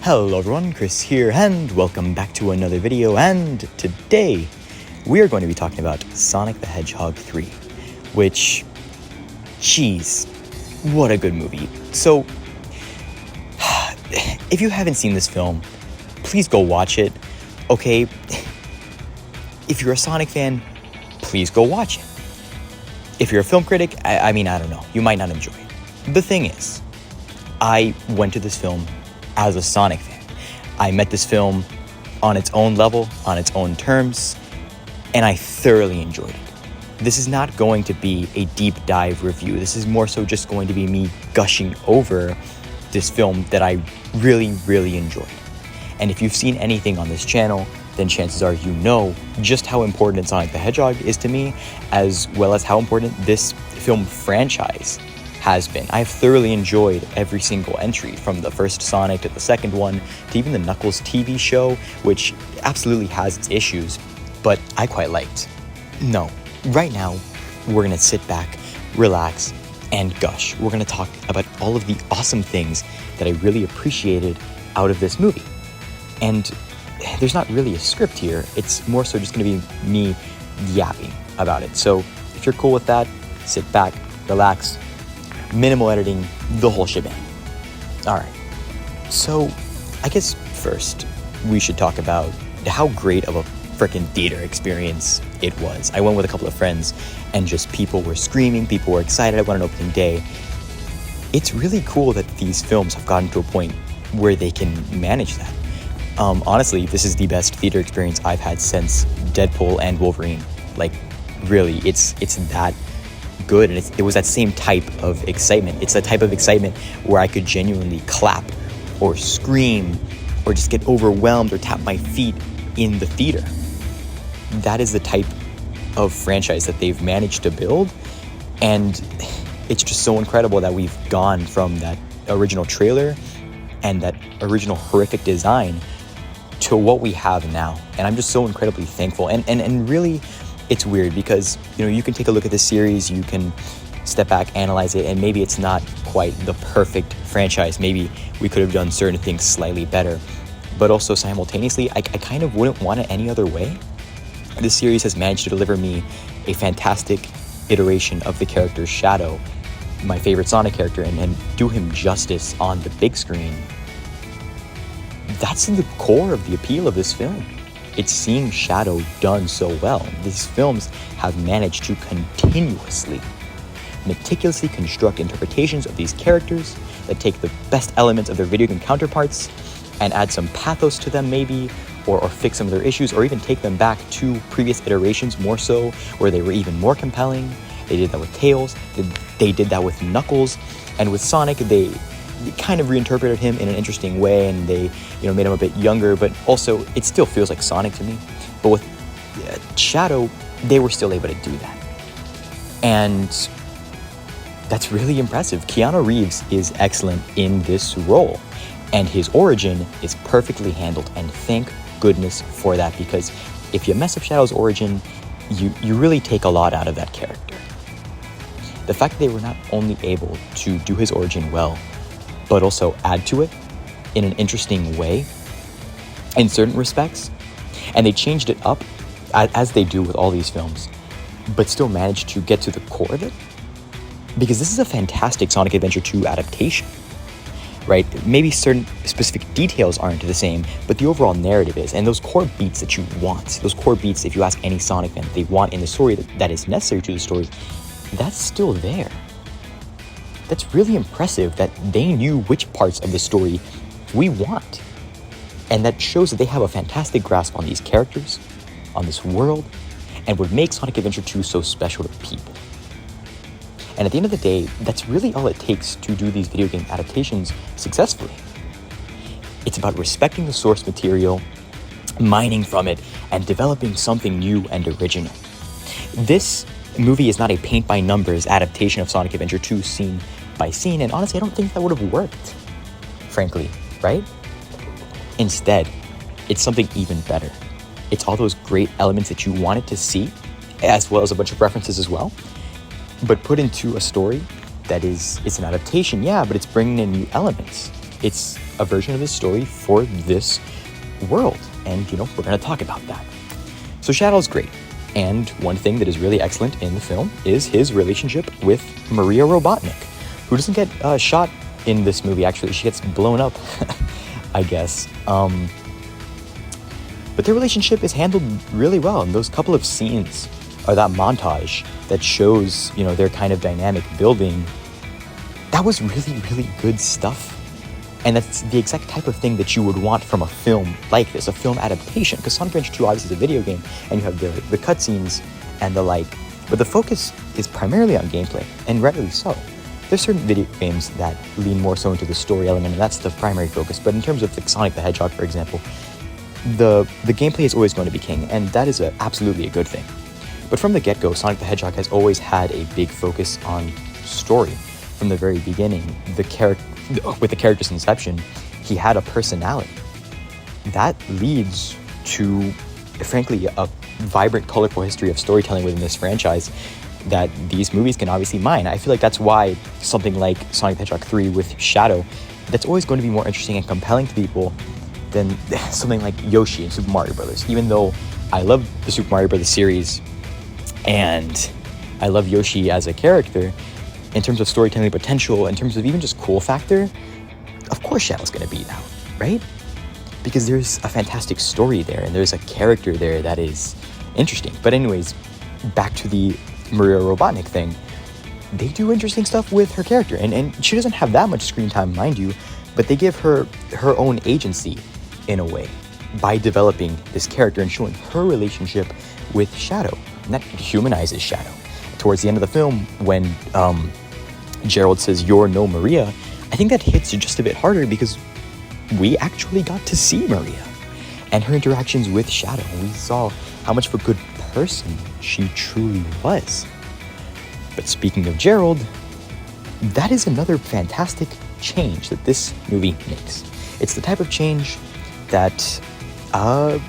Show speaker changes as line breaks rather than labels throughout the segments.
Hello everyone, Chris here, and welcome back to another video, and today we are going to be talking about Sonic the Hedgehog 3, which, jeez, what a good movie. So, if you haven't seen this film, please go watch it, okay? If you're a Sonic fan, please go watch it. If you're a film critic, I don't know, you might not enjoy it. The thing is, I went to this film as a Sonic fan. I met this film on its own level, on its own terms, and I thoroughly enjoyed it. This is not going to be a deep dive review. This is more so just going to be me gushing over this film that I really, really enjoyed. And if you've seen anything on this channel, then chances are you know just how important Sonic the Hedgehog is to me, as well as how important this film franchise has been. I've thoroughly enjoyed every single entry, from the first Sonic to the second one, to even the Knuckles TV show, which absolutely has its issues, but I quite liked. No, right now, we're gonna sit back, relax, and gush. We're gonna talk about all of the awesome things that I really appreciated out of this movie. And there's not really a script here, it's more so just gonna be me yapping about it. So if you're cool with that, sit back, relax, minimal editing, the whole shebang. All right, so I guess first we should talk about how great of a freaking theater experience it was. I went with a couple of friends and just people were screaming, people were excited. I went on opening day. It's really cool that these films have gotten to a point where they can manage that. Honestly, this is the best theater experience I've had since Deadpool and Wolverine. Like, really, it's that good, and it was that same type of excitement. It's that type of excitement where I could genuinely clap or scream or just get overwhelmed or tap my feet in the theater. That is the type of franchise that they've managed to build, and it's just so incredible that we've gone from that original trailer and that original horrific design to what we have now. And I'm just so incredibly thankful, and really, it's weird because, you can take a look at this series, you can step back, analyze it, and maybe it's not quite the perfect franchise. Maybe we could have done certain things slightly better. But also simultaneously, I kind of wouldn't want it any other way. This series has managed to deliver me a fantastic iteration of the character Shadow, my favorite Sonic character, and do him justice on the big screen. That's the core of the appeal of this film. It's seeing Shadow done so well. These films have managed to continuously, meticulously construct interpretations of these characters that take the best elements of their video game counterparts and add some pathos to them maybe, or fix some of their issues, or even take them back to previous iterations more so, where they were even more compelling. They did that with Tails, they did that with Knuckles, and with Sonic, they kind of reinterpreted him in an interesting way, and they made him a bit younger, but also it still feels like Sonic to me. But with Shadow, they were still able to do that, and that's really impressive. Keanu Reeves is excellent in this role, and his origin is perfectly handled, and thank goodness for that, because if you mess up Shadow's origin, you really take a lot out of that character. The fact that they were not only able to do his origin well, but also add to it in an interesting way in certain respects, and they changed it up as they do with all these films, but still managed to get to the core of it, because this is a fantastic Sonic Adventure 2 adaptation, right? Maybe certain specific details aren't the same, but the overall narrative is, and those core beats that you want, those core beats, if you ask any Sonic fan, they want in the story that is necessary to the story, that's still there. That's really impressive that they knew which parts of the story we want. And that shows that they have a fantastic grasp on these characters, on this world, and what makes Sonic Adventure 2 so special to people. And at the end of the day, that's really all it takes to do these video game adaptations successfully. It's about respecting the source material, mining from it, and developing something new and original. This movie is not a paint-by-numbers adaptation of Sonic Adventure 2 scene by scene, and honestly, I don't think that would have worked, frankly, right? Instead, it's something even better. It's all those great elements that you wanted to see, as well as a bunch of references as well, but put into a story that it's an adaptation, yeah, but it's bringing in new elements. It's a version of his story for this world. And, we're going to talk about that. So Shadow's great. And one thing that is really excellent in the film is his relationship with Maria Robotnik, who doesn't get shot in this movie, actually. She gets blown up, I guess. But their relationship is handled really well. And those couple of scenes, or that montage that shows, their kind of dynamic building, that was really, really good stuff. And that's the exact type of thing that you would want from a film like this, a film adaptation. Because Sonic Adventure 2 obviously is a video game, and you have the cutscenes and the like. But the focus is primarily on gameplay, and rightly so. There's certain video games that lean more so into the story element, and that's the primary focus. But in terms of like Sonic the Hedgehog, for example, the gameplay is always going to be king, and that is absolutely a good thing. But from the get-go, Sonic the Hedgehog has always had a big focus on story. From the very beginning, with the character's inception, he had a personality. That leads to, frankly, a vibrant, colorful history of storytelling within this franchise that these movies can obviously mine. I feel like that's why something like Sonic the Hedgehog 3 with Shadow, that's always going to be more interesting and compelling to people than something like Yoshi in Super Mario Brothers. Even though I love the Super Mario Brothers series and I love Yoshi as a character, in terms of storytelling potential, in terms of even just cool factor, of course Shadow's gonna beat out, right? Because there's a fantastic story there and there's a character there that is interesting. But anyways, back to the Maria Robotnik thing. They do interesting stuff with her character, and she doesn't have that much screen time, mind you, but they give her own agency in a way by developing this character and showing her relationship with Shadow, and that humanizes Shadow. Towards the end of the film, when Gerald says, "You're no Maria," I think that hits just a bit harder because we actually got to see Maria and her interactions with Shadow. We saw how much of a good person she truly was. But speaking of Gerald, that is another fantastic change that this movie makes. It's the type of change that, I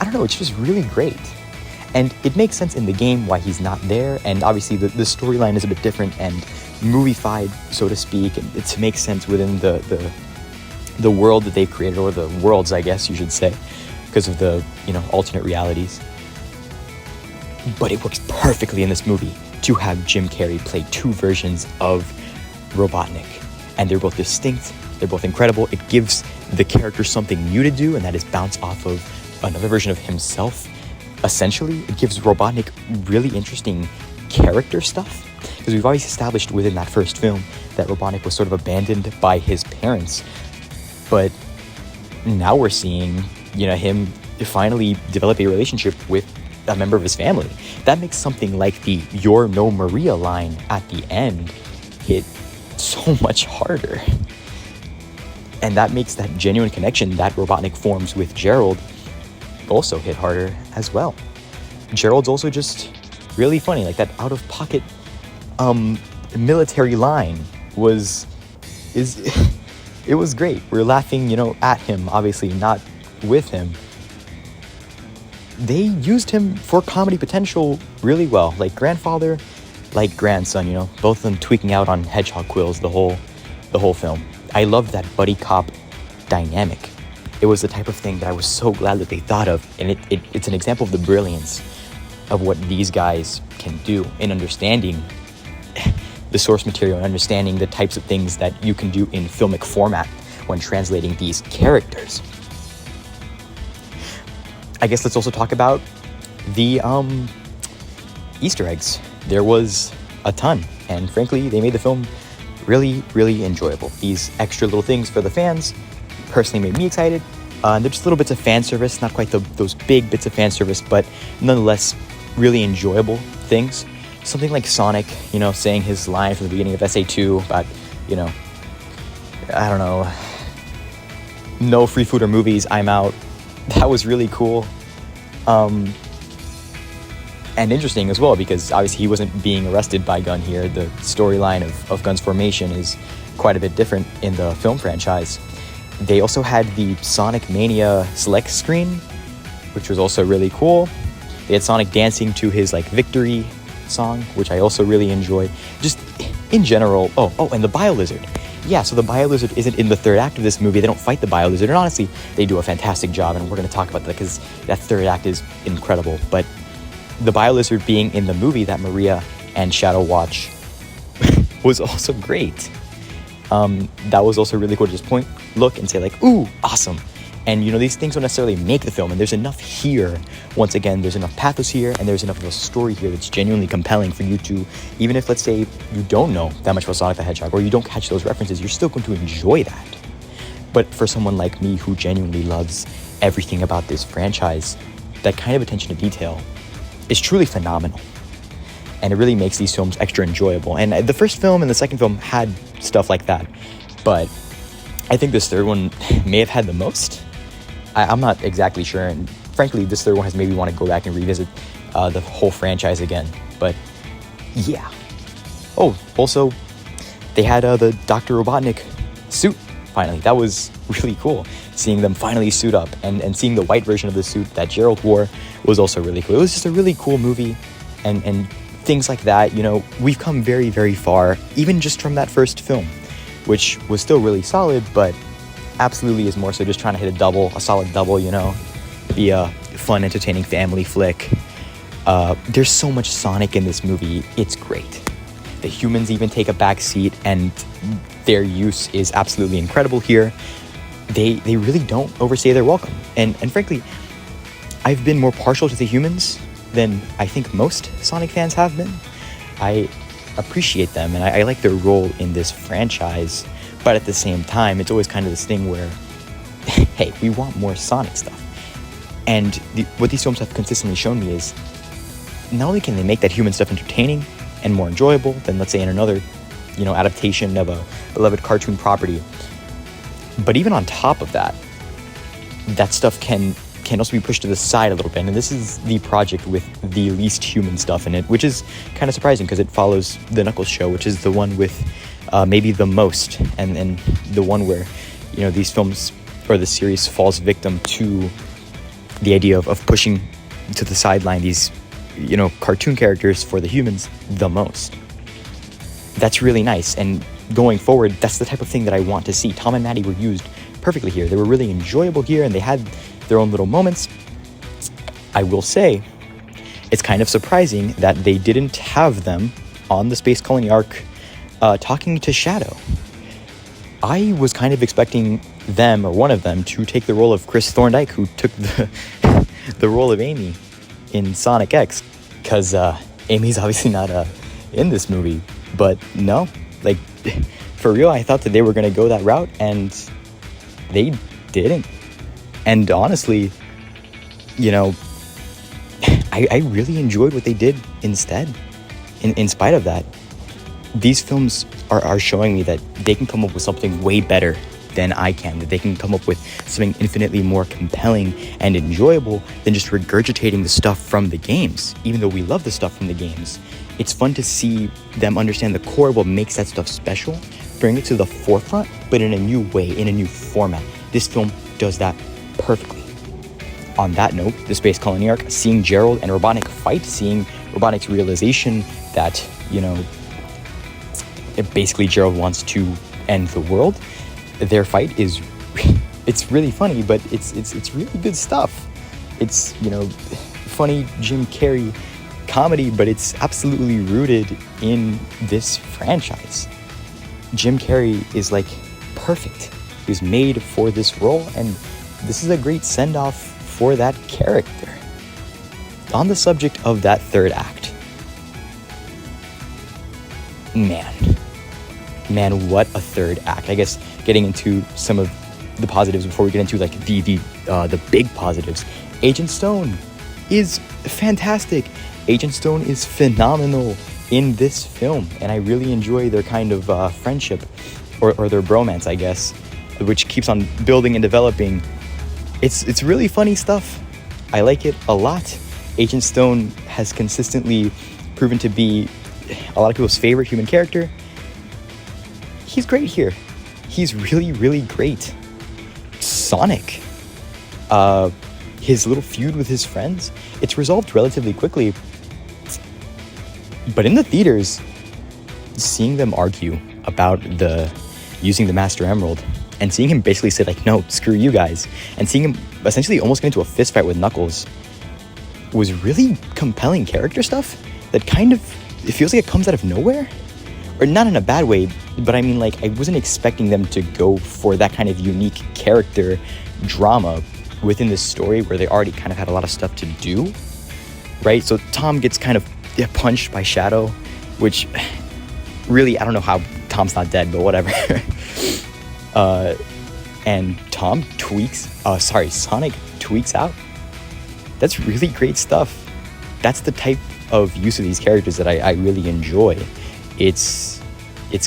don't know, it's just really great. And it makes sense in the game why he's not there, and obviously the storyline is a bit different and movie-fied, so to speak, and it makes sense within the world that they've created, or the worlds, I guess you should say, because of the, alternate realities. But it works perfectly in this movie to have Jim Carrey play two versions of Robotnik. And they're both distinct, they're both incredible. It gives the character something new to do, and that is bounce off of another version of himself. Essentially, it gives Robotnik really interesting character stuff, because we've always established within that first film that Robotnik was sort of abandoned by his parents. But now we're seeing, him finally develop a relationship with a member of his family. That makes something like the "You're no Maria" line at the end hit so much harder. And that makes that genuine connection that Robotnik forms with Gerald also hit harder as well. Gerald's also just really funny, like that out-of-pocket military line it was great. We're laughing, at him, obviously not with him. They used him for comedy potential really well, like grandfather, like grandson, both of them tweaking out on hedgehog quills the whole film. I loved that buddy cop dynamic. It was the type of thing that I was so glad that they thought of, and it's an example of the brilliance of what these guys can do in understanding the source material and understanding the types of things that you can do in filmic format when translating these characters. I guess let's also talk about the Easter eggs. There was a ton, and frankly, they made the film really, really enjoyable. These extra little things for the fans personally made me excited. They're just little bits of fan service, not quite those big bits of fan service, but nonetheless, really enjoyable things. Something like Sonic, saying his line from the beginning of SA2 about, I don't know, no free food or movies, I'm out. That was really cool. And interesting as well, because obviously he wasn't being arrested by Gunn here. The storyline of Gunn's formation is quite a bit different in the film franchise. They also had the Sonic Mania select screen, which was also really cool. They had Sonic dancing to his victory song, which I also really enjoyed. Just in general, and the BioLizard. yeah, so the Biolizard isn't in the third act of this movie. They don't fight the Biolizard, and honestly, they do a fantastic job, and we're going to talk about that because that third act is incredible. But the Biolizard being in the movie that Maria and Shadow watch was also great. That was also really cool to just look and say like, ooh, awesome. And these things don't necessarily make the film, and there's enough here. Once again, there's enough pathos here, and there's enough of a story here that's genuinely compelling for you to, even if, let's say, you don't know that much about Sonic the Hedgehog, or you don't catch those references, you're still going to enjoy that. But for someone like me who genuinely loves everything about this franchise, that kind of attention to detail is truly phenomenal. And it really makes these films extra enjoyable. And the first film and the second film had stuff like that, but I think this third one may have had the most. I'm not exactly sure, and frankly, this third one has made me want to go back and revisit the whole franchise again, but yeah. Oh, also, they had the Dr. Robotnik suit, finally. That was really cool, seeing them finally suit up, and seeing the white version of the suit that Gerald wore was also really cool. It was just a really cool movie, and things like that, we've come very, very far, even just from that first film, which was still really solid, but absolutely is more so just trying to hit a solid double, be a fun, entertaining family flick. There's so much Sonic in this movie, it's great. The humans even take a back seat, and their use is absolutely incredible here. They really don't overstay their welcome, and frankly, I've been more partial to the humans than I think most Sonic fans have been. I appreciate them, and I like their role in this franchise. But at the same time, it's always kind of this thing where, hey, we want more Sonic stuff. And what these films have consistently shown me is, not only can they make that human stuff entertaining and more enjoyable than, let's say, in another, adaptation of a beloved cartoon property, but even on top of that, that stuff can also be pushed to the side a little bit. And this is the project with the least human stuff in it, which is kind of surprising because it follows the Knuckles show, which is the one with maybe the most, and the one where these films or the series falls victim to the idea of pushing to the sideline these cartoon characters for the humans the most. That's really nice, and going forward, that's the type of thing that I want to see. Tom and Maddie were used perfectly here. They were really enjoyable here, and they had their own little moments. I will say, it's kind of surprising that they didn't have them on the Space Colony arc talking to Shadow. I was kind of expecting them, or one of them, to take the role of Chris Thorndike, who took the role of Amy in Sonic X, because Amy's obviously not in this movie. But no, like, for real, I thought that they were going to go that route, and they didn't. And honestly, I really enjoyed what they did instead. In spite of that, these films are showing me that they can come up with something way better than I can, that they can come up with something infinitely more compelling and enjoyable than just regurgitating the stuff from the games. Even though we love the stuff from the games, it's fun to see them understand the core of what makes that stuff special, bring it to the forefront, but in a new way, in a new format. This film does that perfectly. On that note, the Space Colony arc, seeing Gerald and Robotnik fight, seeing Robotnik's realization that, basically Gerald wants to end the world. Their fight is, it's really funny, but it's really good stuff. It's, funny Jim Carrey comedy, but it's absolutely rooted in this franchise. Jim Carrey is like perfect. He was made for this role, and this is a great send-off for that character. On the subject of that third act, man, what a third act. I guess getting into some of the positives before we get into like the big positives. Agent Stone is fantastic. Agent Stone is phenomenal in this film, and I really enjoy their kind of friendship or their bromance, I guess, which keeps on building and developing. It's really funny stuff. I like it a lot. Agent Stone has consistently proven to be a lot of people's favorite human character. He's great here. He's really, really great. Sonic, his little feud with his friends, it's resolved relatively quickly. But in the theaters, seeing them argue about the using the Master Emerald, and seeing him basically say like, no, screw you guys, and seeing him essentially almost get into a fist fight with Knuckles was really compelling character stuff that kind of, it feels like it comes out of nowhere. Or not in a bad way, but I mean, like, I wasn't expecting them to go for that kind of unique character drama within this story where they already kind of had a lot of stuff to do, right? So Tom gets kind of punched by Shadow, which really, I don't know how Tom's not dead, but whatever. And Sonic tweaks out. That's really great stuff. That's the type of use of these characters that I really enjoy. It's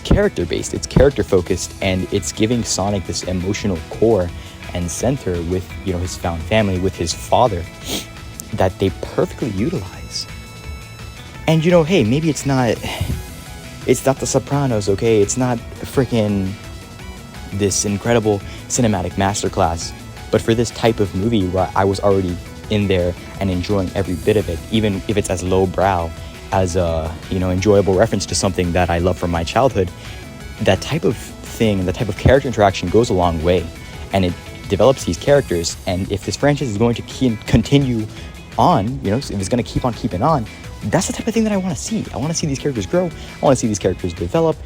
character-based, it's character-focused, and it's giving Sonic this emotional core and center with, you know, his found family, with his father, that they perfectly utilize. And, you know, hey, maybe it's not The Sopranos, okay? It's not freaking this incredible cinematic masterclass. But for this type of movie where I was already in there and enjoying every bit of it, even if it's as lowbrow as a, you know, enjoyable reference to something that I love from my childhood, that type of thing, that type of character interaction goes a long way, and it develops these characters. And if this franchise is going to continue on, you know, if it's going to keep on keeping on, that's the type of thing that I want to see. I want to see these characters grow. I want to see these characters develop.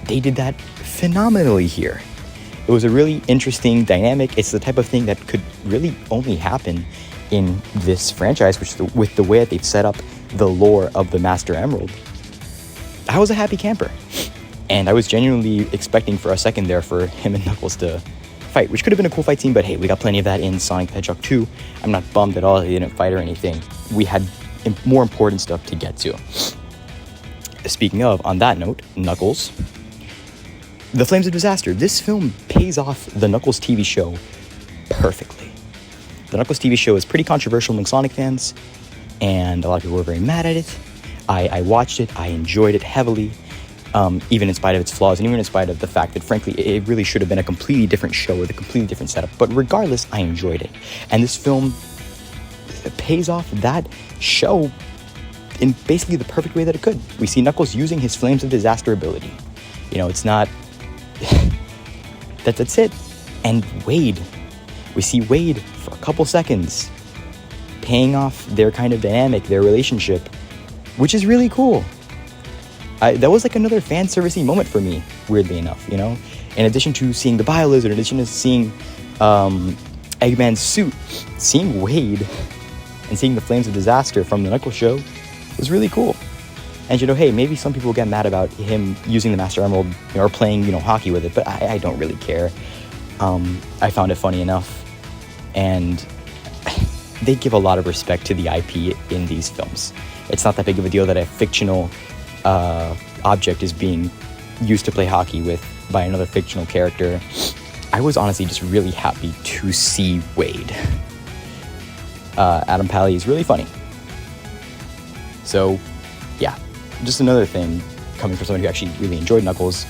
They did that phenomenally here. It was a really interesting dynamic. It's the type of thing that could really only happen in this franchise, with the way that they've set up the lore of the Master Emerald. I was a happy camper, and I was genuinely expecting for a second there for him and Knuckles to fight, which could have been a cool fight scene, but hey, we got plenty of that in Sonic the Hedgehog 2. I'm not bummed at all they didn't fight or anything. We had more important stuff to get to. Speaking of, on that note, Knuckles, The Flames of Disaster. This film pays off the Knuckles TV show perfectly. The Knuckles TV show is pretty controversial among Sonic fans, and a lot of people were very mad at it. I watched it, I enjoyed it heavily, even in spite of its flaws, and even in spite of the fact that, frankly, it really should have been a completely different show with a completely different setup. But regardless, I enjoyed it. And this film pays off that show in basically the perfect way that it could. We see Knuckles using his Flames of Disaster ability. You know, it's not... that's it. And Wade. We see Wade for a couple seconds paying off their kind of dynamic, their relationship, which is really cool. That was like another fan servicey moment for me, weirdly enough, you know? In addition to seeing the Biolizard, in addition to seeing Eggman's suit, seeing Wade and seeing the Flames of Disaster from the Knuckles show was really cool. And, you know, hey, maybe some people get mad about him using the Master Emerald, you know, or playing, you know, hockey with it, but I don't really care. I found it funny enough. And they give a lot of respect to the IP in these films. It's not that big of a deal that a fictional object is being used to play hockey with by another fictional character. I was honestly just really happy to see Wade. Adam Pally is really funny. So, yeah, just another thing coming from someone who actually really enjoyed Knuckles.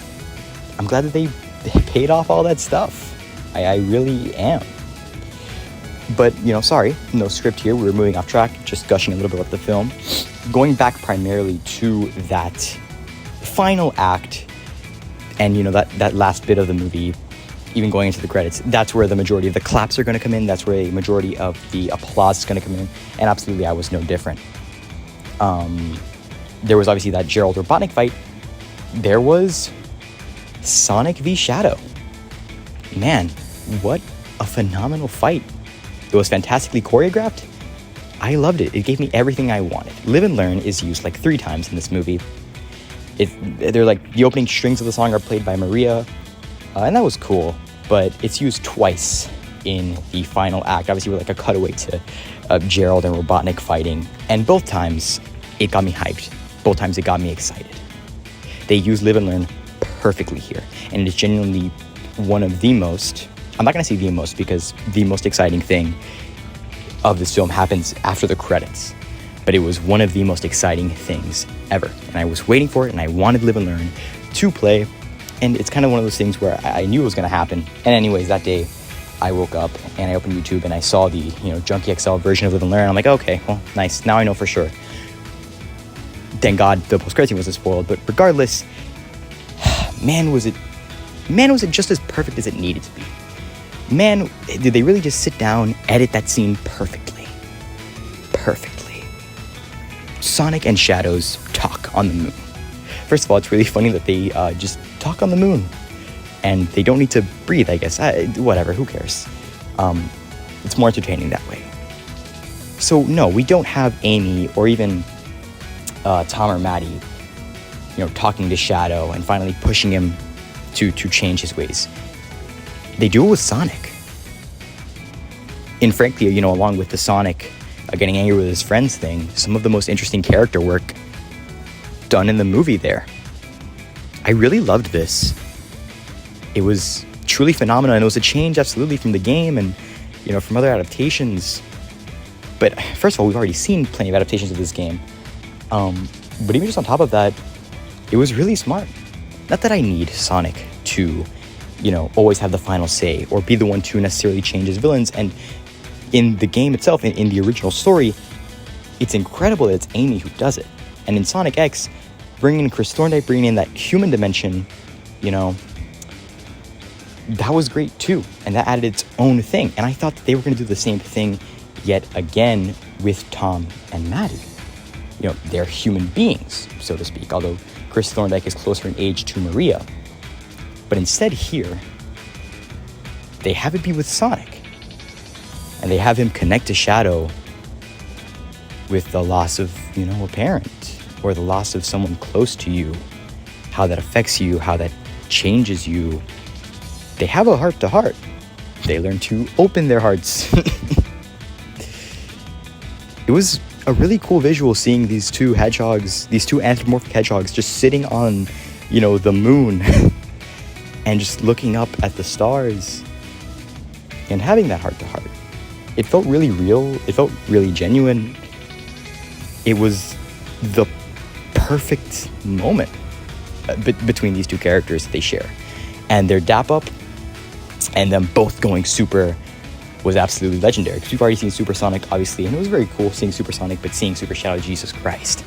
I'm glad that they paid off all that stuff. I really am. But, you know, sorry, no script here. We were moving off track, just gushing a little bit about the film. Going back primarily to that final act and, you know, that last bit of the movie, even going into the credits, that's where the majority of the claps are going to come in. That's where a majority of the applause is going to come in. And absolutely, I was no different. There was obviously that Gerald Robotnik fight. There was Sonic v. Shadow. Man, what a phenomenal fight. It was fantastically choreographed. I loved it. It gave me everything I wanted. Live and Learn is used like 3 times in this movie. They're like, the opening strings of the song are played by Maria, and that was cool, but it's used twice in the final act, obviously with like a cutaway to Gerald and Robotnik fighting, and both times it got me hyped. Both times it got me excited. They use Live and Learn perfectly here, and it is genuinely one of the most, I'm not going to say the most, because the most exciting thing of this film happens after the credits, but it was one of the most exciting things ever, and I was waiting for it, and I wanted Live and Learn to play, and it's kind of one of those things where I knew it was going to happen. And anyways, that day I woke up and I opened YouTube and I saw the, you know, Junkie XL version of Live and Learn. I'm like, okay, well, nice, now I know for sure. Thank God the post-credit scene wasn't spoiled, but regardless, man, was it Man, was it just as perfect as it needed to be. Man, did they really just sit down, edit that scene perfectly. Perfectly. Sonic and Shadows talk on the moon. First of all, it's really funny that they just talk on the moon. And they don't need to breathe, I guess. Whatever, who cares? It's more entertaining that way. So, no, we don't have Amy or even Tom or Maddie, talking to Shadow and finally pushing him to change his ways. They do it with Sonic. And frankly, along with the Sonic getting angry with his friends thing, some of the most interesting character work done in the movie there. I really loved this. It was truly phenomenal, and it was a change absolutely from the game and, from other adaptations. But first of all, we've already seen plenty of adaptations of this game. But even just on top of that, it was really smart. Not that I need Sonic to, always have the final say or be the one to necessarily change his villains. And in the game itself, in the original story, it's incredible that it's Amy who does it. And in Sonic X, bringing in Chris Thorndyke, bringing in that human dimension, that was great too. And that added its own thing. And I thought that they were going to do the same thing yet again with Tom and Maddie. They're human beings, so to speak, although Chris Thorndyke is closer in age to Maria. But instead here, they have it be with Sonic. And they have him connect to Shadow with the loss of, a parent or the loss of someone close to you, how that affects you, how that changes you. They have a heart-to-heart. They learn to open their hearts. It was a really cool visual seeing these two anthropomorphic hedgehogs just sitting on, the moon and just looking up at the stars and having that heart-to-heart. It felt really real. It felt really genuine. It was the perfect moment between these two characters that they share. And their dap up and them both going super was absolutely legendary, because we've already seen Supersonic, obviously, and it was very cool seeing Supersonic, but seeing Super Shadow, Jesus Christ.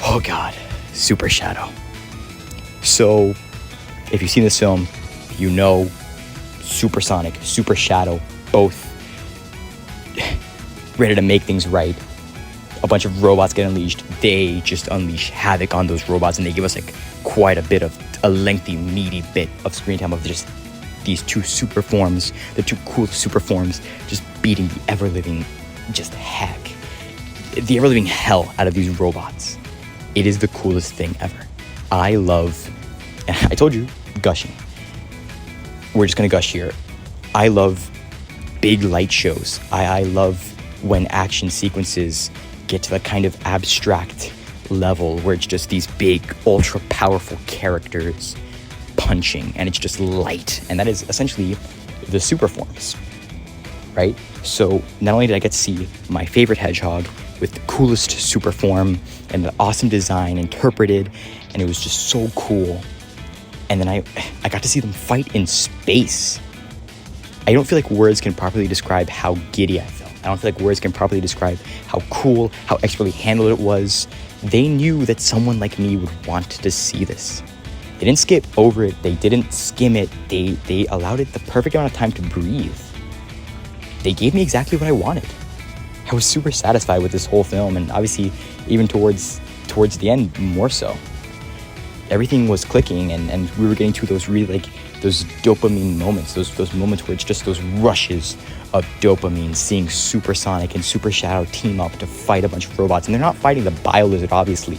Oh God, Super Shadow. So, if you've seen this film, Supersonic, Super Shadow, both ready to make things right. A bunch of robots get unleashed. They just unleash havoc on those robots, and they give us quite a lengthy, meaty bit of screen time of just these two super forms, the two cool super forms, just beating the ever-living hell out of these robots. It is the coolest thing ever. I told you, gushing. We're just gonna gush here. I love big light shows. I love when action sequences get to that kind of abstract level where it's just these big, ultra powerful characters punching, and it's just light, and that is essentially the super forms, right? So not only did I get to see my favorite hedgehog with the coolest super form and the awesome design interpreted, and it was just so cool, and then I got to see them fight in space. I don't feel like words can properly describe how giddy I felt. I don't feel like words can properly describe how cool, how expertly handled it was. They knew that someone like me would want to see this. They didn't skip over it. They didn't skim it. They allowed it the perfect amount of time to breathe. They gave me exactly what I wanted. I was super satisfied with this whole film, and obviously even towards the end more so. Everything was clicking, and we were getting to those really those dopamine moments, those moments where it's just those rushes of dopamine, seeing Supersonic and Super Shadow team up to fight a bunch of robots. And they're not fighting the Biolizard, obviously,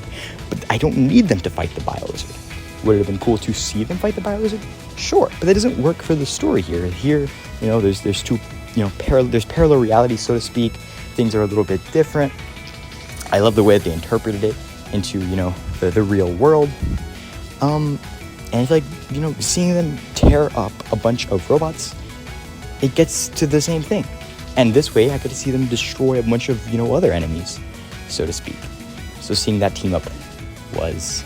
but I don't need them to fight the Biolizard. Would it have been cool to see them fight the Biolizard? Sure, but that doesn't work for the story here. Here, there's two, there's parallel realities, so to speak. Things are a little bit different. I love the way that they interpreted it into, the real world. And I feel like, seeing them tear up a bunch of robots, it gets to the same thing. And this way, I get to see them destroy a bunch of, other enemies, so to speak. So seeing that team up was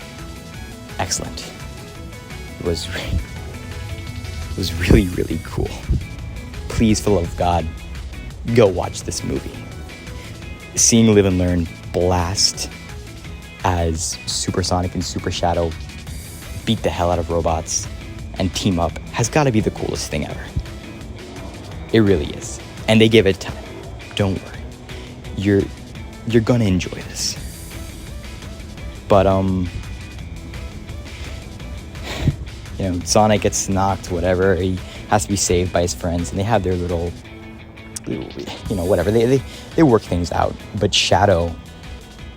excellent. It was really, really cool. Please, for the love of God, go watch this movie. Seeing Live and Learn blast as Supersonic and Super Shadow beat the hell out of robots and team up has got to be the coolest thing ever. It really is. And they give it time. Don't worry. You're gonna enjoy this. But Sonic gets knocked, whatever. He has to be saved by his friends, and they have their little whatever. They work things out. But Shadow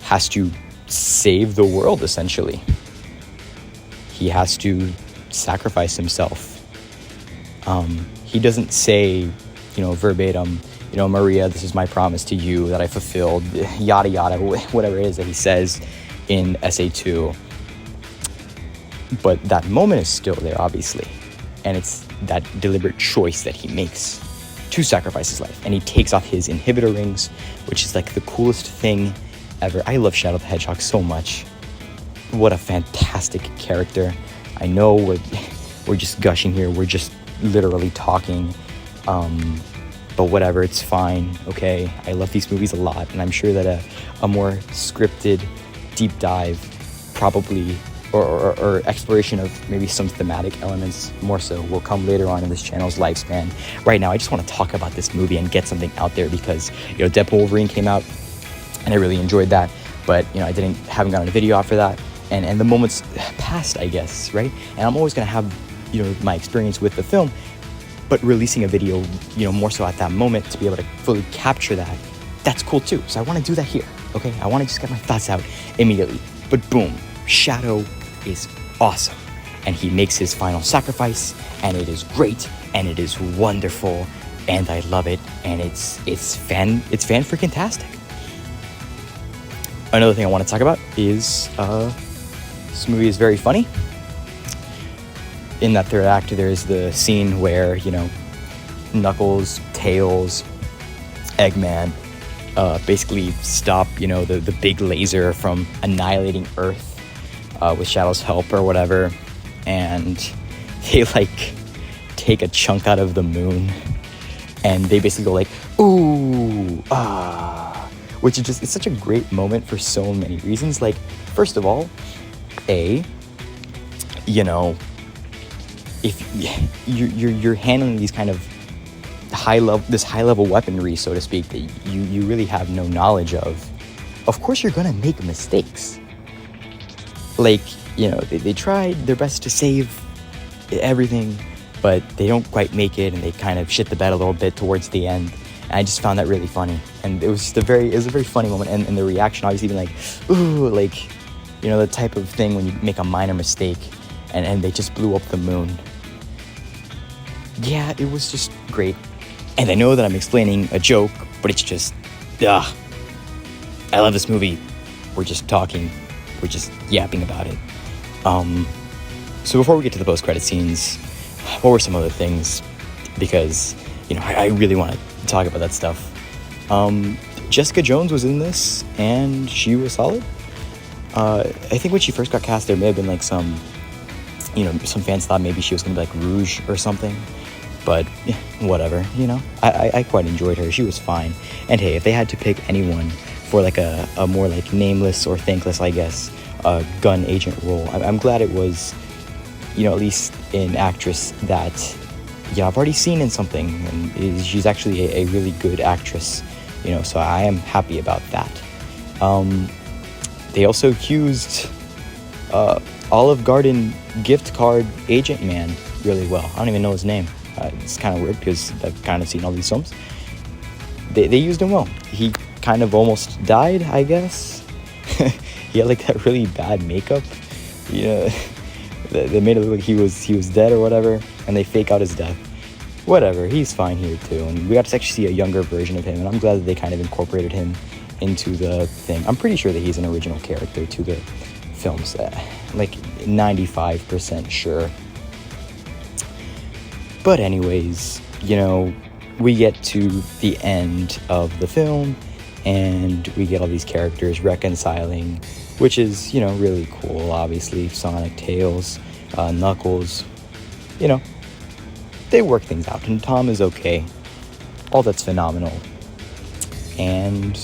has to save the world, essentially. He has to sacrifice himself. He doesn't say, verbatim, Maria, this is my promise to you that I fulfilled, yada yada, whatever it is that he says in SA2. But that moment is still there, obviously. And it's that deliberate choice that he makes to sacrifice his life. And he takes off his inhibitor rings, which is like the coolest thing ever. I love Shadow the Hedgehog so much. What a fantastic character. I know we're just gushing here. We're just literally talking. But whatever, it's fine, okay? I love these movies a lot, and I'm sure that a more scripted deep dive probably, or exploration of maybe some thematic elements more so, will come later on in this channel's lifespan. Right now, I just want to talk about this movie and get something out there because, Deadpool Wolverine came out, and I really enjoyed that, but, I haven't gotten a video after that, and the moments passed, I guess, right? And I'm always going to have, my experience with the film, but releasing a video, more so at that moment to be able to fully capture that, that's cool too. So I want to do that here, okay? I want to just get my thoughts out immediately. But boom, Shadow is awesome. And he makes his final sacrifice, and it is great, and it is wonderful, and I love it, and it's fan freaking tastic. Another thing I want to talk about is this movie is very funny. In that third act, there's the scene where, Knuckles, Tails, Eggman basically stop, the big laser from annihilating Earth with Shadow's help or whatever. And they, take a chunk out of the moon. And they basically go like, ooh, ah. Which is just, it's such a great moment for so many reasons. Like, first of all, if you're handling these kind of high level weaponry, so to speak, that you really have no knowledge of course you're gonna make mistakes. They tried their best to save everything, but they don't quite make it, and they kind of shit the bed a little bit towards the end. And I just found that really funny, and it was just a very funny moment, and the reaction obviously being like, ooh, the type of thing when you make a minor mistake, and they just blew up the moon. Yeah, it was just great. And I know that I'm explaining a joke, but it's just, I love this movie. We're just talking. We're just yapping about it. So before we get to the post-credit scenes, what were some other things? Because, I really want to talk about that stuff. Jessica Jones was in this, and she was solid. I think when she first got cast, there may have been some fans thought maybe she was going to be like Rouge or something. But whatever, I quite enjoyed her. She was fine. And hey, if they had to pick anyone for a more nameless or thankless, I guess, gun agent role, I'm glad it was, at least an actress that, I've already seen in something, and she's actually a really good actress, so I am happy about that. They also accused Olive Garden gift card agent man really well. I don't even know his name. It's kind of weird because I've kind of seen all these films. They used him well. He kind of almost died, I guess. He had that really bad makeup. They made it look like he was dead or whatever, and they fake out his death. Whatever, he's fine here too. And we got to actually see a younger version of him, and I'm glad that they kind of incorporated him into the thing. I'm pretty sure that he's an original character to the films. 95% sure. But anyways, we get to the end of the film, and we get all these characters reconciling, which is, really cool. Obviously, Sonic, Tails, Knuckles, they work things out, and Tom is okay. All that's phenomenal. And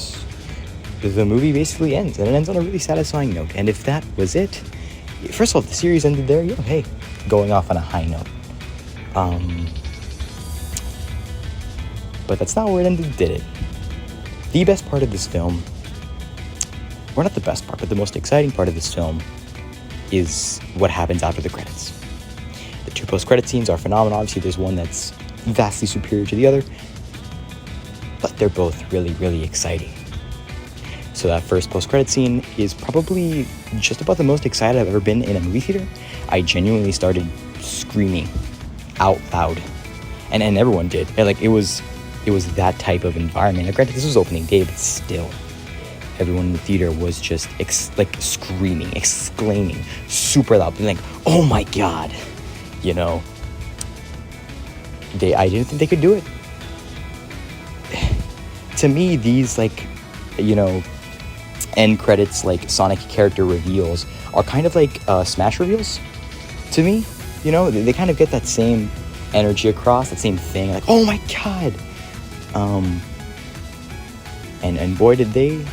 the movie basically ends, and it ends on a really satisfying note. And if that was it, first of all, if the series ended there, hey, going off on a high note. But that's not where it ended, did it? The best part of this film, or not the best part, but the most exciting part of this film is what happens after the credits. The two post-credit scenes are phenomenal. Obviously, there's one that's vastly superior to the other, but they're both really, really exciting. So that first post-credit scene is probably just about the most excited I've ever been in a movie theater. I genuinely started screaming out loud, and everyone did. And like it was that type of environment. Now, granted, this was opening day, but still, everyone in the theater was just screaming, exclaiming, super loud, being like, "Oh my god!" You know, I didn't think they could do it. To me, these end credits Sonic character reveals are kind of like Smash reveals. To me, they kind of get that same energy across, that same thing. Like, oh my god. And boy did they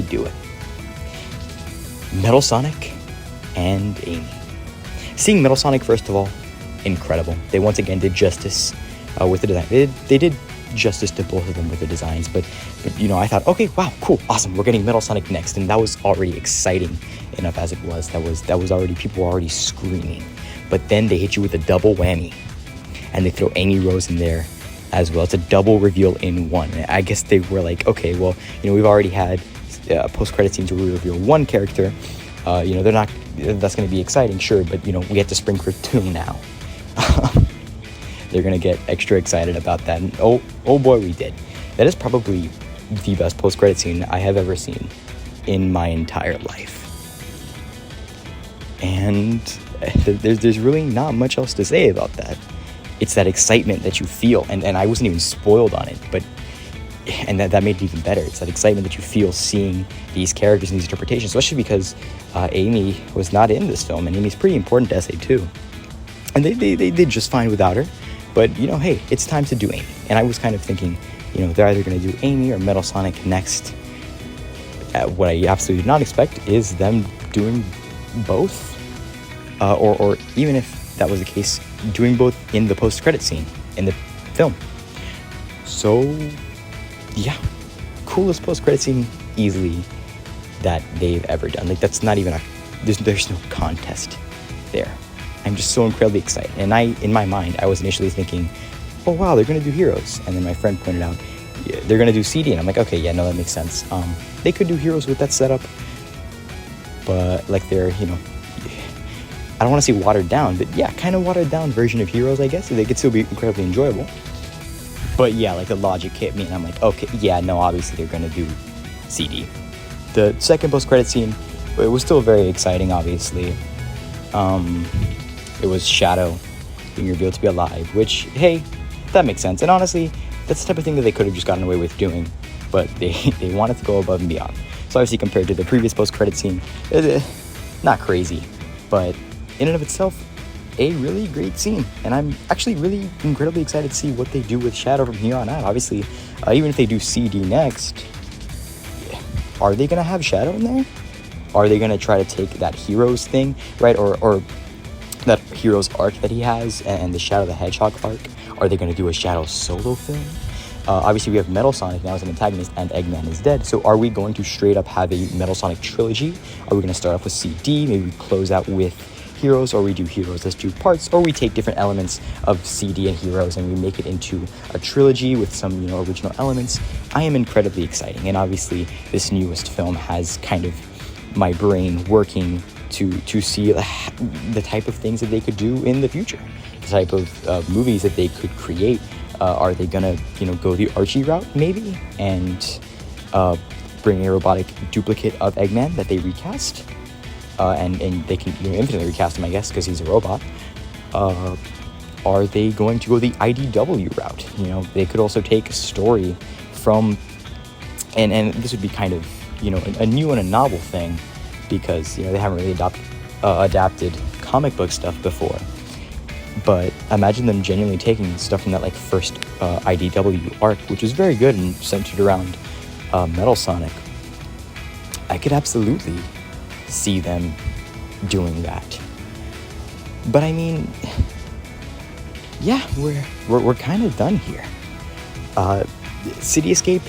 do it. Metal Sonic and Amy. Seeing Metal Sonic, first of all, incredible. They once again did justice with the design. They did justice to both of them with the designs, but I thought, okay, wow, cool, awesome, we're getting Metal Sonic next, and that was already exciting enough as it was. That was already, people were already screaming. But then they hit you with a double whammy, and they throw Amy Rose in there as well. It's a double reveal in one. I guess they were like, okay, well, we've already had post-credit scenes where we reveal one character. They're not, that's going to be exciting, sure, but we have to spring for two now. They're going to get extra excited about that, and oh boy, we did. That is probably the best post-credit scene I have ever seen in my entire life. And there's really not much else to say about that. It's that excitement that you feel, and I wasn't even spoiled on it, and that made it even better. It's that excitement that you feel seeing these characters and these interpretations, especially because Amy was not in this film, and Amy's pretty important to SA2. And they did just fine without her, but hey, it's time to do Amy. And I was kind of thinking, they're either going to do Amy or Metal Sonic next. What I absolutely did not expect is them doing both, or even if that was the case, doing both in the post-credit scene in the film. So, yeah, coolest post-credit scene easily that they've ever done. That's not even there's no contest there. I'm just so incredibly excited. And in my mind, I was initially thinking, oh wow, they're gonna do Heroes. And then my friend pointed out, yeah, they're gonna do CD. And I'm like, okay, yeah, no, that makes sense. They could do Heroes with that setup, but they're, I don't want to say watered down, but yeah, kind of watered down version of Heroes, I guess. So they could still be incredibly enjoyable. But yeah, the logic hit me, and I'm like, okay, yeah, no, obviously they're gonna do CD. The second post-credit scene, it was still very exciting, obviously. It was Shadow being revealed to be alive, which, hey, that makes sense. And honestly, that's the type of thing that they could have just gotten away with doing, but they wanted to go above and beyond. So obviously, compared to the previous post-credit scene, not crazy, but in and of itself, a really great scene. And I'm actually really incredibly excited to see what they do with Shadow from here on out. Obviously, even if they do CD next, are they going to have Shadow in there? Are they going to try to take that Heroes thing, right? Or that Heroes arc that he has and the Shadow the Hedgehog arc? Are they going to do a Shadow solo film? Obviously, we have Metal Sonic now as an antagonist, and Eggman is dead. So are we going to straight up have a Metal Sonic trilogy? Are we going to start off with CD? Maybe we close out with Heroes, or we do Heroes as two parts, or we take different elements of CD and Heroes and we make it into a trilogy with some, original elements. I am incredibly exciting, and obviously this newest film has kind of my brain working to see the type of things that they could do in the future, the type of movies that they could create. Are they gonna, go the Archie route maybe and bring a robotic duplicate of Eggman that they recast? And they can infinitely recast him, I guess, because he's a robot. Are they going to go the IDW route? They could also take a story from, and this would be kind of, a new and a novel thing, because, they haven't really adapted comic book stuff before. But imagine them genuinely taking stuff from that, first IDW arc, which was very good and centered around Metal Sonic. I could absolutely see them doing that. But I mean, yeah, we're kind of done here. City Escape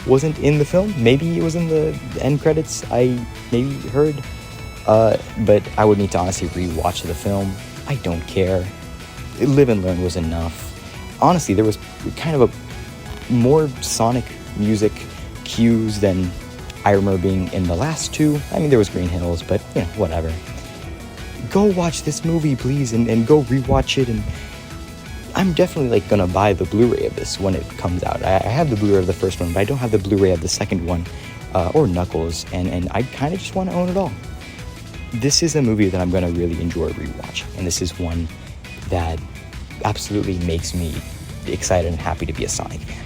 wasn't in the film. Maybe it was in the end credits. I maybe heard. But I would need to honestly rewatch the film. I don't care. Live and Learn was enough. Honestly, there was kind of a more Sonic music cues than I remember being in the last two. I mean, there was Green Hills, but, you know, whatever. Go watch this movie, please, and go rewatch it. And I'm definitely, like, gonna buy the Blu-ray of this when it comes out. I have the Blu-ray of the first one, but I don't have the Blu-ray of the second one, or Knuckles, and I kind of just want to own it all. This is a movie that I'm gonna really enjoy rewatching, and this is one that absolutely makes me excited and happy to be a Sonic fan.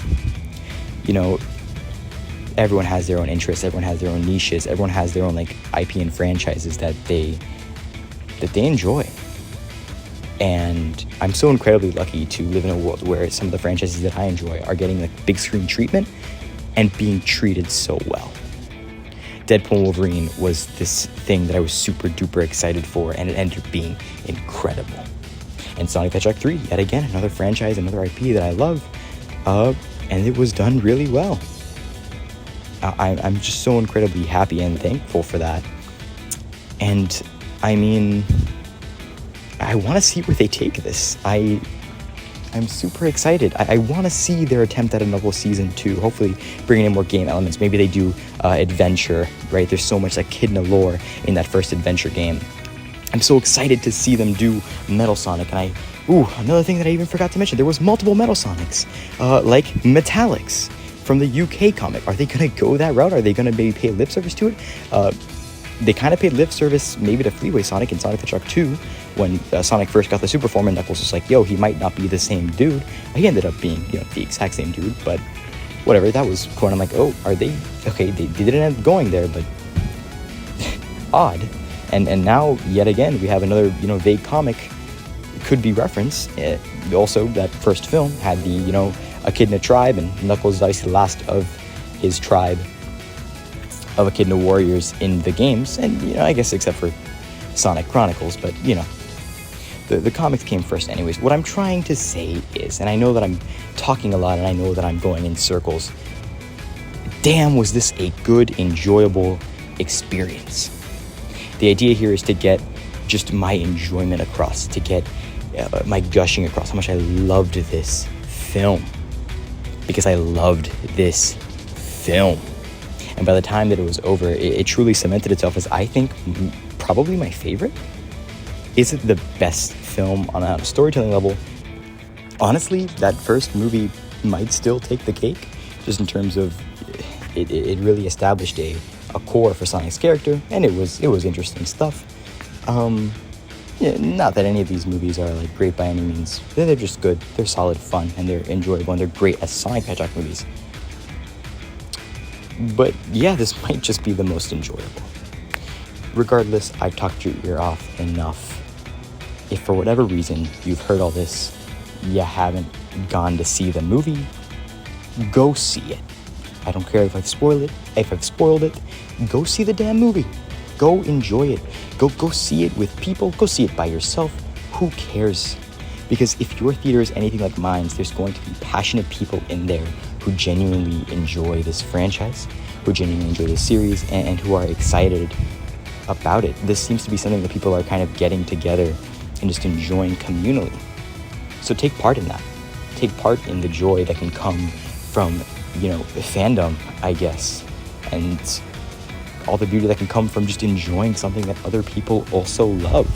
You know, everyone has their own interests, everyone has their own niches, everyone has their own like IP and franchises that they enjoy. And I'm so incredibly lucky to live in a world where some of the franchises that I enjoy are getting like big screen treatment and being treated so well. Deadpool and Wolverine was this thing that I was super duper excited for, and it ended up being incredible. And Sonic the Hedgehog 3, yet again, another franchise, another IP that I love, and it was done really well. I'm just so incredibly happy and thankful for that. And I mean, I want to see where they take this. I'm super excited. I want to see their attempt at a Knuckles Season 2, hopefully bringing in more game elements. Maybe they do adventure, right? There's so much Echidna lore in that first adventure game. I'm so excited to see them do Metal Sonic. And another thing that I even forgot to mention, there was multiple Metal Sonics, like Metallics from the UK comic. Are they going to go that route? Are they going to maybe pay lip service to it? They kind of paid lip service maybe to Freeway Sonic in Sonic the Hedgehog 2 when Sonic first got the super form, and Knuckles was like, yo, he might not be the same dude. He ended up being, the exact same dude, but whatever, that was cool. And I'm like, oh, are they, okay, they didn't end up going there, but odd. And now, yet again, we have another, vague comic could be referenced. Also, that first film had the, Echidna tribe, and Knuckles is obviously the last of his tribe of Echidna warriors in the games, and I guess except for Sonic Chronicles, but the comics came first anyways. What I'm trying to say is, and I know that I'm talking a lot and I know that I'm going in circles, damn, was this a good, enjoyable experience. The idea here is to get just my enjoyment across, to get my gushing across how much I loved this film, because I loved this film. And by the time that it was over, it truly cemented itself as, I think, probably my favorite. Is it the best film on a storytelling level? Honestly, that first movie might still take the cake, just in terms of it really established a core for Sonic's character, and it was interesting stuff. Not that any of these movies are great by any means. They're just good. They're solid fun, and they're enjoyable, and they're great as Sonic the Hedgehog movies. But yeah, this might just be the most enjoyable. Regardless, I've talked your ear off enough. If for whatever reason you've heard all this, you haven't gone to see the movie, go see it. I don't care if I've spoiled it. Go see the damn movie. Go enjoy it. Go see it with people. Go see it by yourself. Who cares? Because if your theater is anything like mine, there's going to be passionate people in there who genuinely enjoy this franchise, who genuinely enjoy this series, and who are excited about it. This seems to be something that people are kind of getting together and just enjoying communally. So take part in that. Take part in the joy that can come from, fandom, I guess, and all the beauty that can come from just enjoying something that other people also love.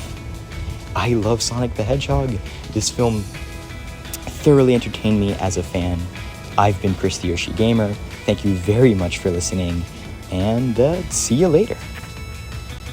I love Sonic the Hedgehog. This film thoroughly entertained me as a fan. I've been Chris the Yoshi Gamer. Thank you very much for listening, and see you later.